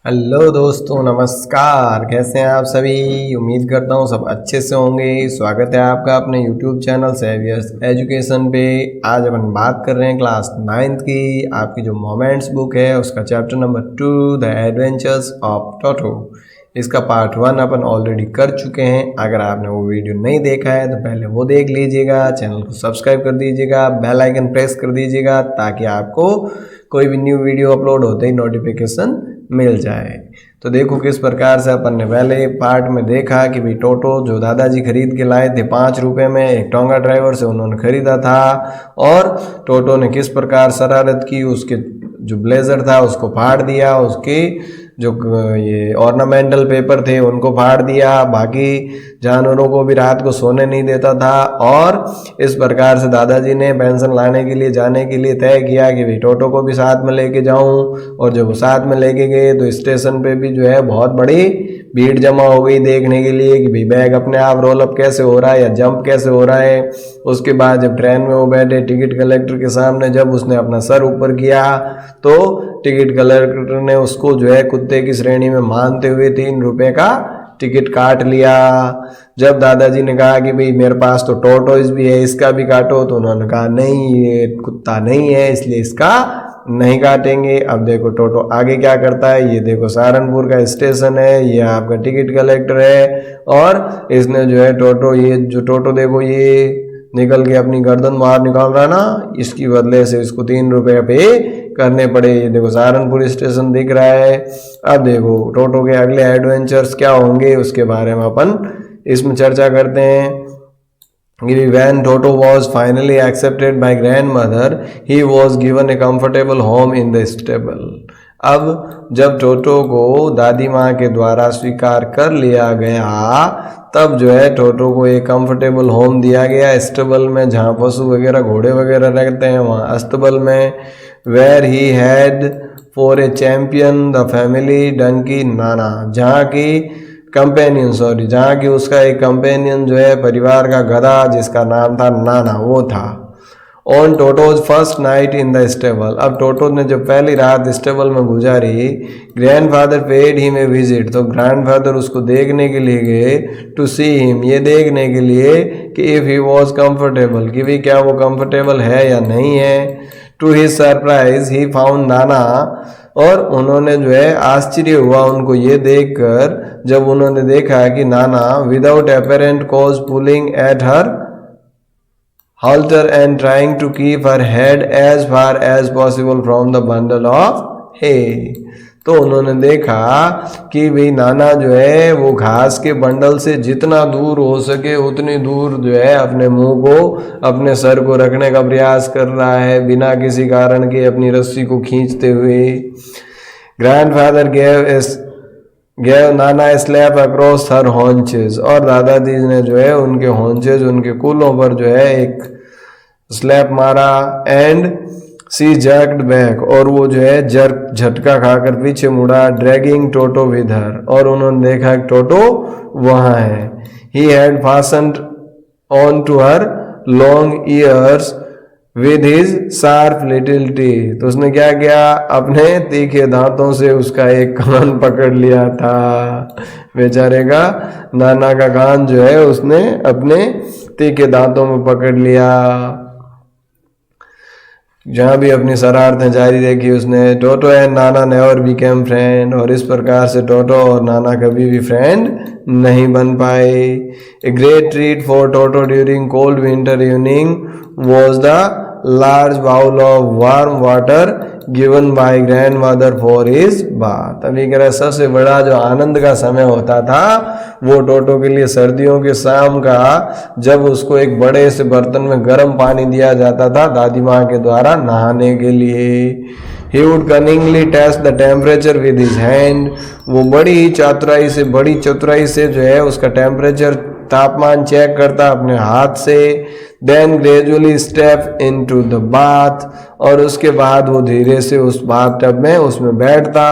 Hello दोस्तों, नमस्कार। कैसे हैं आप सभी? उम्मीद करता हूँ सब अच्छे से होंगे। स्वागत है आपका अपने यूट्यूब चैनल सेवियर्स एजुकेशन पे। आज अपन बात कर रहे हैं क्लास 9th की। आपकी जो मोमेंट्स बुक है उसका chapter number 2 the adventures of Toto. इसका पार्ट 1 अपन ऑलरेडी कर चुके हैं। अगर आपने वो वीडियो नहीं देखा है तो पहले वो देख लीजिएगा। चैनल को सब्सक्राइब कर दीजिएगा, बेल आइकन प्रेस कर दीजिएगा ताकि आपको कोई भी न्यू वीडियो अपलोड होते ही नोटिफिकेशन मिल जाए। तो देखो किस प्रकार से अपन ने पहले पार्ट में देखा कि भाई टोटो जो दादाजी खरीद के लाए थे 5 रुपये में, एक टोंगा ड्राइवर से उन्होंने खरीदा था। और टोटो ने किस प्रकार शरारत की, उसके जो ब्लेजर था उसको फाड़ दिया, उसके जो ये ऑर्नामेंटल पेपर थे उनको फाड़ दिया, बाकी जानवरों को भी रात को सोने नहीं देता था। और इस प्रकार से दादाजी ने पेंशन लाने के लिए जाने के लिए तय किया कि भाई टोटो को भी साथ में लेके जाऊं। और जब वो साथ में लेके गए तो स्टेशन पे भी जो है बहुत बड़ी भीड़ जमा हो गई देखने के लिए कि भाई बैग अपने आप रोल अप कैसे हो रहा है या जंप कैसे हो रहा है। उसके बाद जब ट्रेन में वो बैठे टिकट कलेक्टर के सामने, जब उसने अपना सर ऊपर किया तो टिकट कलेक्टर ने उसको जो है कुत्ते की श्रेणी में मानते हुए 3 रुपए का टिकट काट लिया। जब दादाजी ने कहा कि भाई मेरे पास तो टोटोइज भी है, इसका भी काटो, तो उन्होंने कहा नहीं, ये कुत्ता नहीं है इसलिए इसका नहीं काटेंगे। अब देखो टोटो आगे क्या करता है। ये देखो सहारनपुर का स्टेशन है, ये आपका टिकट कलेक्टर है और इसने जो है टोटो, ये जो टोटो देखो ये निकल के अपनी गर्दन बाहर निकाल रहा है ना, इसकी बदले से इसको 3 रुपए पे करने पड़े। ये देखो सहारनपुर स्टेशन दिख रहा है। अब देखो टोटो के अगले एडवेंचर्स क्या होंगे उसके बारे में अपन इसमें चर्चा करते हैं। When Toto was finally accepted by grandmother, he was given a comfortable home in the stable. अब जब टोटो को दादी माँ के द्वारा स्वीकार कर लिया गया तब जो है टोटो को एक कंफर्टेबल होम दिया गया स्टेबल में, जहाँ पशु वगैरह घोड़े वगैरह रहते हैं वहाँ अस्तबल में। Where he had for a champion the family donkey Nana, जहाँ की जहाँ की उसका एक कंपेनियन जो है परिवार का गधा जिसका नाम था नाना, वो था। On टोटोज first night in the stable, अब टोटो ने जब पहली रात स्टेबल में गुजारी, grandfather paid him a visit, तो ग्रैंडफादर उसको देखने के लिए गए। टू सी हिम, ये देखने के लिए कि इफ ही वॉज कंफर्टेबल, कि भी क्या वो कंफर्टेबल है या नहीं है। To his surprise he found Nana, और उन्होंने जो है आश्चर्य हुआ उनको ये देखकर जब उन्होंने देखा कि नाना without apparent cause pulling at her halter and trying to keep her head as far as possible from the bundle of hay। तो उन्होंने देखा कि भाई नाना जो है वो घास के बंडल से जितना दूर हो सके उतनी दूर जो है अपने मुंह को, अपने सर को रखने का प्रयास कर रहा है बिना किसी कारण के अपनी रस्सी को खींचते हुए। ग्रैंडफादर गेव नाना स्लैप अक्रॉस हर हॉन्चेस, और दादाजी ने जो है उनके हॉन्चेस, उनके कूलों पर जो है एक स्लैप मारा। एंड सी जर्क्ड बैक, और वो जो है झटका खाकर पीछे मुड़ा। ड्रैगिंग टोटो विद हर, और उन्होंने देखा कि टोटो वहां है। He had fastened on to her long ears with his sharp little teeth, तो उसने क्या किया, अपने तीखे दांतों से उसका एक कान पकड़ लिया था। बेचारे का नाना का कान जो है उसने अपने तीखे दांतों में पकड़ लिया। जहाँ भी अपनी शरारतें जारी रखी उसने। टोटो and Nana never became friend, और इस प्रकार से टोटो और नाना कभी भी फ्रेंड नहीं बन पाए। A great treat for Toto during cold winter evening was the large bowl of warm water given by grandmother for his bath. अभी कह रहा सबसे बड़ा जो आनंद का समय होता था वो टोटो के लिए सर्दियों के शाम का, जब उसको एक बड़े से बर्तन में गर्म पानी दिया जाता था दादी माँ के द्वारा नहाने के लिए। He would cunningly test the temperature with his hand, वो बड़ी ही चतुराई से जो है उसका टेम्परेचर, तापमान चेक करता अपने हाथ से। Then gradually step into the bath, और उसके बाद वो धीरे से उस बाथ टब में उसमें बैठता।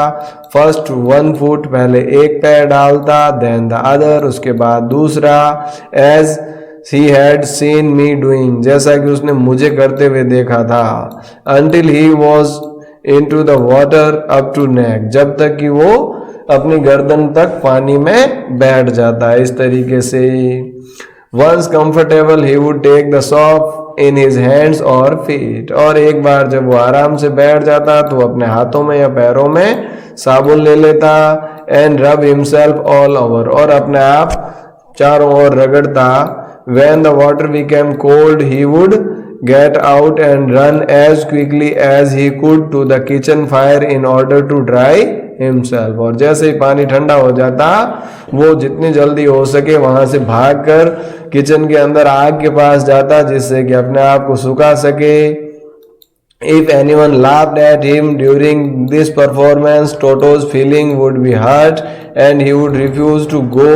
फर्स्ट 1 फुट, पहले एक पैर डालता, देन द अदर, उसके बाद दूसरा। As he had seen me doing, जैसा कि उसने मुझे करते हुए देखा था। until he was into the water up to neck, जब तक कि वो अपनी गर्दन तक पानी में बैठ जाता है। इस तरीके से once comfortable he would take the soap in his hands और फीट, और एक बार जब वो आराम से बैठ जाता तो अपने हाथों में या पैरों में साबुन ले लेता एंड रब हिमसेल्फ ऑल ओवर, और अपने आप चारों ओर रगड़ता। When the water became cold he would get out and run as quickly as he could to the kitchen fire in order to dry himself, और जैसे ही पानी ठंडा हो जाता वो जितनी जल्दी हो सके वहां से भागकर किचन के अंदर आग के पास जाता जिससे कि अपने आप को सुखा सके। If anyone laughed at him during this performance, Toto's feeling would be hurt and he would refuse to go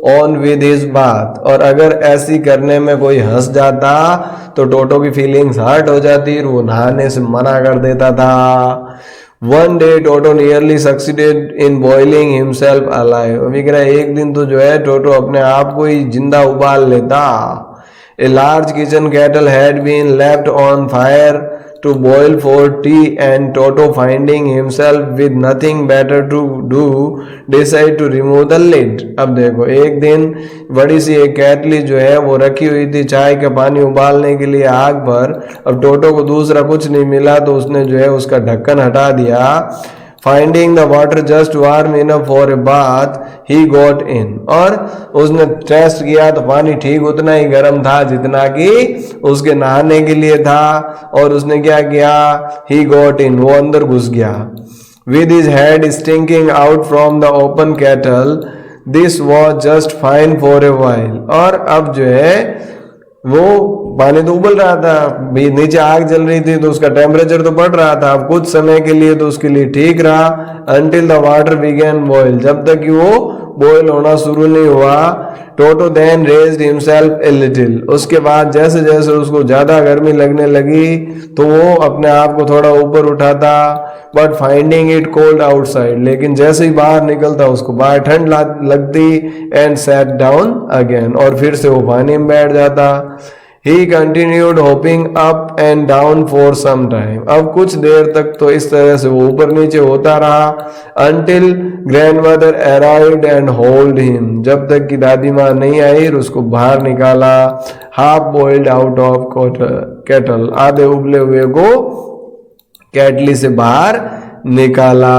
on with his बात, और अगर ऐसी करने में कोई हंस जाता तो टोटो की फीलिंग्स हर्ट हो जाती और वो नहाने से मना कर देता था। One day toto nearly succeeded in boiling himself alive, अभी कह रहा है एक दिन तो जो है टोटो अपने आप को ही जिंदा उबाल लेता। A large kitchen kettle had been left on fire to boil for tea and Toto finding himself with nothing better to do decide to remove the lid। अब देखो एक दिन बड़ी सी एक केटली जो है वो रखी हुई थी चाय का पानी उबालने के लिए आग पर। अब टोटो को दूसरा कुछ नहीं मिला तो उसने जो है उसका ढक्कन हटा दिया। Finding the water just warm enough for a bath he got in, और उसने टेस्ट किया तो पानी ठीक उतना ही गर्म था जितना कि उसके नहाने के लिए था, और उसने क्या किया, ही गॉट इन, वो अंदर घुस गया। With his head stinking out from the open kettle this was just fine for a while, और अब जो है वो पानी तो उबल रहा था, भी नीचे आग जल रही थी तो उसका टेम्परेचर तो बढ़ रहा था, अब कुछ समय के लिए तो उसके लिए ठीक रहा। Until the water began boil, जब तक कि वो बॉयल होना शुरू नहीं हुआ। Toto then raised himself a little, उसके बाद जैसे जैसे उसको ज्यादा गर्मी लगने लगी तो वो अपने आप को थोड़ा ऊपर उठाता। But finding it cold outside, लेकिन जैसे ही बाहर निकलता उसको बाहर ठंड लगती। एंड सैट डाउन अगेन, और फिर से वो पानी में बैठ जाता। He continued hopping up and down for some time, अब कुछ देर तक तो इस तरह से वो ऊपर नीचे होता रहा। Until grandmother arrived and hauled him, जब तक कि दादी माँ नहीं आई और उसको बाहर निकाला। Half boiled out of kettle, आधे उबले हुए को केटली से बाहर निकाला।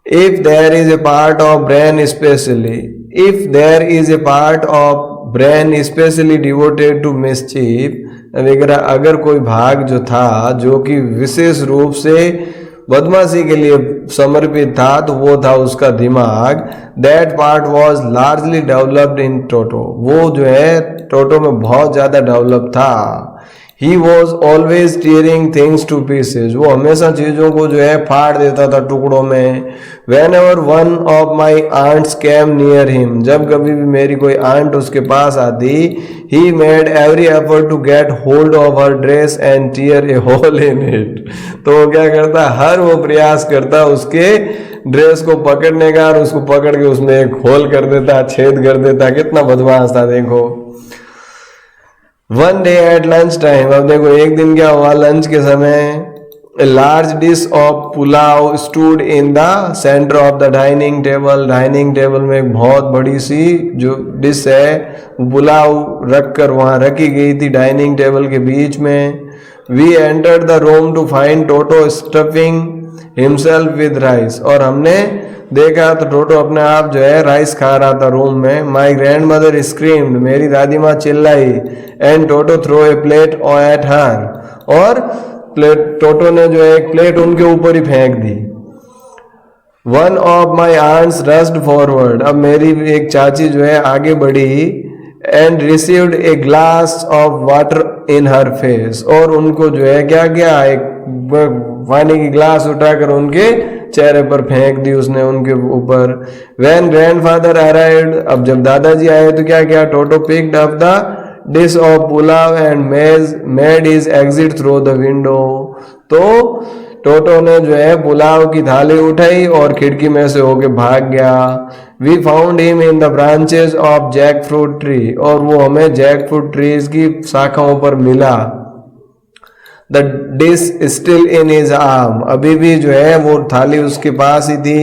If there is a part of brain specially devoted to mischief, अगर कोई भाग जो था जो कि विशेष रूप से बदमाशी के लिए समर्पित था तो वो था उसका दिमाग। That part was largely developed in Toto, वो जो है टोटो में बहुत ज्यादा डेवलप था। He was always tearing things to pieces, वो हमेशा चीजों को जो है फाड़ देता था टुकड़ों में। Whenever one of my aunts came near him, जब कभी भी मेरी कोई आंट उसके पास आती, he made every effort to get hold of her dress and tear a hole in it, तो वो क्या करता, हर वो प्रयास करता उसके ड्रेस को पकड़ने का और उसको पकड़ के उसमें एक होल कर देता, छेद कर देता। कितना बदमाश था देखो। One day at lunch time, अब देखो एक दिन क्या हुआ, लंच के समय a large dish of pulao stood in the centre of the dining table, dining table में एक बहुत बड़ी सी जो डिश है पुलाव रख कर वहां रखी गई थी डाइनिंग टेबल के बीच में। We entered the room to find Toto stuffing himself with rice, और हमने देखा तो टोटो अपने आप जो है राइस खा रहा था रूम में। माई ग्रैंड मदर स्क्रीम्ड, मेरी दादी माँ चिल्लाई। And Toto threw a plate at her, और टोटो ने जो है एक प्लेट उनके ऊपर ही फेंक दी। One of my aunts rushed forward, अब मेरी एक चाची जो है आगे बढ़ी। And received a glass of water in her face, और उनको जो है क्या किया, एक पानी की ग्लास उठाकर उनके चेहरे पर फेंक दी उसने उनके ऊपर। व्हेन ग्रैंडफादर अराइव्ड, अब जब दादाजी आए तो क्या किया, Toto picked up the dish of pulao and made his exit through the window, तो टोटो ने जो है पुलाव की थाली उठाई और खिड़की में से होके भाग गया। We found him in the branches of jackfruit tree, और वो हमें जैक फ्रूट ट्रीज की शाखाओं पर मिला। The dish still in his arm, अभी भी जो है वो थाली उसके पास ही थी।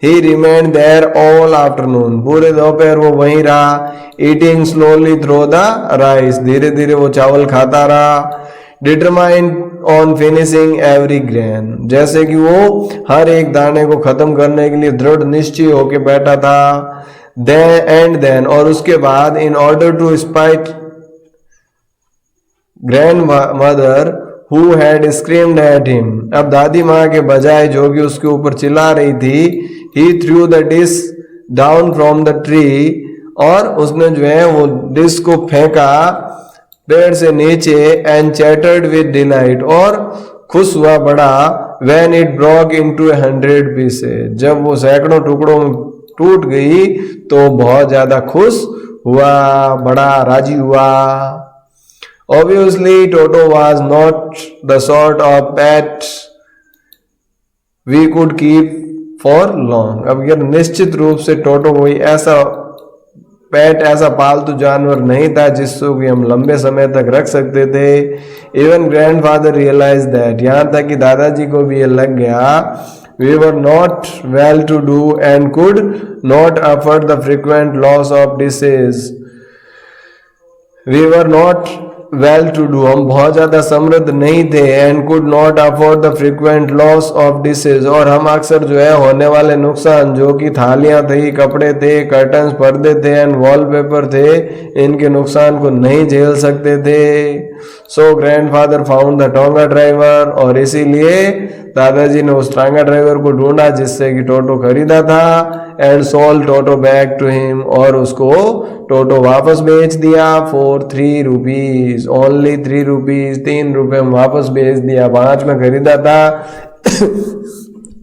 He remained there all afternoon, पूरे दोपहर वो वहीं रहा। Eating slowly through the rice, धीरे धीरे वो चावल खाता रहा। Determined on finishing every grain, जैसे कि वो हर एक दाने को खत्म करने के लिए दृढ़ निश्चय होके बैठा था। देन और उसके बाद in order to spite grandmother who had screamed at him, अब दादी माँ के बजाय जो कि उसके ऊपर चिल्ला रही थी, he threw the dish down from the tree, और उसने जो है वो डिश को फेंका पेड़ से नीचे। एंड चैटर्ड विद डिलाइट, और खुश हुआ बड़ा। When it broke into 100 pieces, जब वो सैकड़ों टुकड़ों में टूट गई तो बहुत ज्यादा खुश हुआ, बड़ा राजी हुआ। Obviously, Toto was not the sort of pet we could keep for long. अब यार निश्चित रूप से टोटो कोई ऐसा पेट, ऐसा पालतू जानवर नहीं था जिसको कि हम लंबे समय तक रख सकते थे। इवन ग्रैंडफादर रियलाइज दैट, यहाँ तक कि दादाजी को भी ये लग गया। We were not well to do and could not afford the frequent loss of dishes. We were not well to do, हम बहुत ज्यादा समृद्ध नहीं थे। And could not afford the frequent loss of dishes, और हम अक्सर जो है होने वाले नुकसान, जो कि थालियां थी, कपड़े थे, कर्टन्स, पर्दे थे एंड वॉलपेपर थे, इनके नुकसान को नहीं झेल सकते थे। So grandfather found the tonga driver, और इसीलिए दादाजी ने उस टांगा ड्राइवर को ढूंढा जिससे कि टोटो खरीदा था। And sold Toto back to him, और उसको टोटो वापस बेच दिया फॉर 3 रुपीज, ओनली 3 रुपीज, 3 रुपए में वापस बेच दिया। 5 में खरीदा था।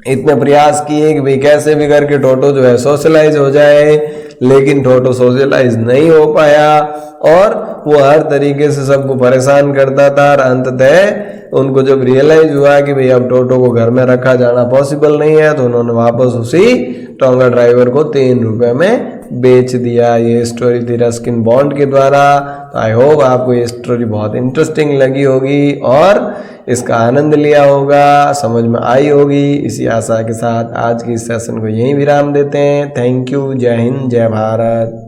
इतने प्रयास किए कि भाई कैसे भी करके टोटो जो है सोशलाइज हो जाए, लेकिन टोटो सोशलाइज नहीं हो पाया, और वो हर तरीके से सबको परेशान करता था। और अंततः उनको जब रियलाइज हुआ कि भाई अब टोटो को घर में रखा जाना पॉसिबल नहीं है, तो उन्होंने वापस उसी टोंगा ड्राइवर को 3 रुपए में बेच दिया। ये स्टोरी थी रस्किन बॉन्ड के द्वारा। तो आई होप आपको ये स्टोरी बहुत इंटरेस्टिंग लगी होगी और इसका आनंद लिया होगा, समझ में आई होगी। इसी आशा के साथ आज की इस सेशन को यहीं विराम देते हैं। Thank you. जय हिंद, जय भारत।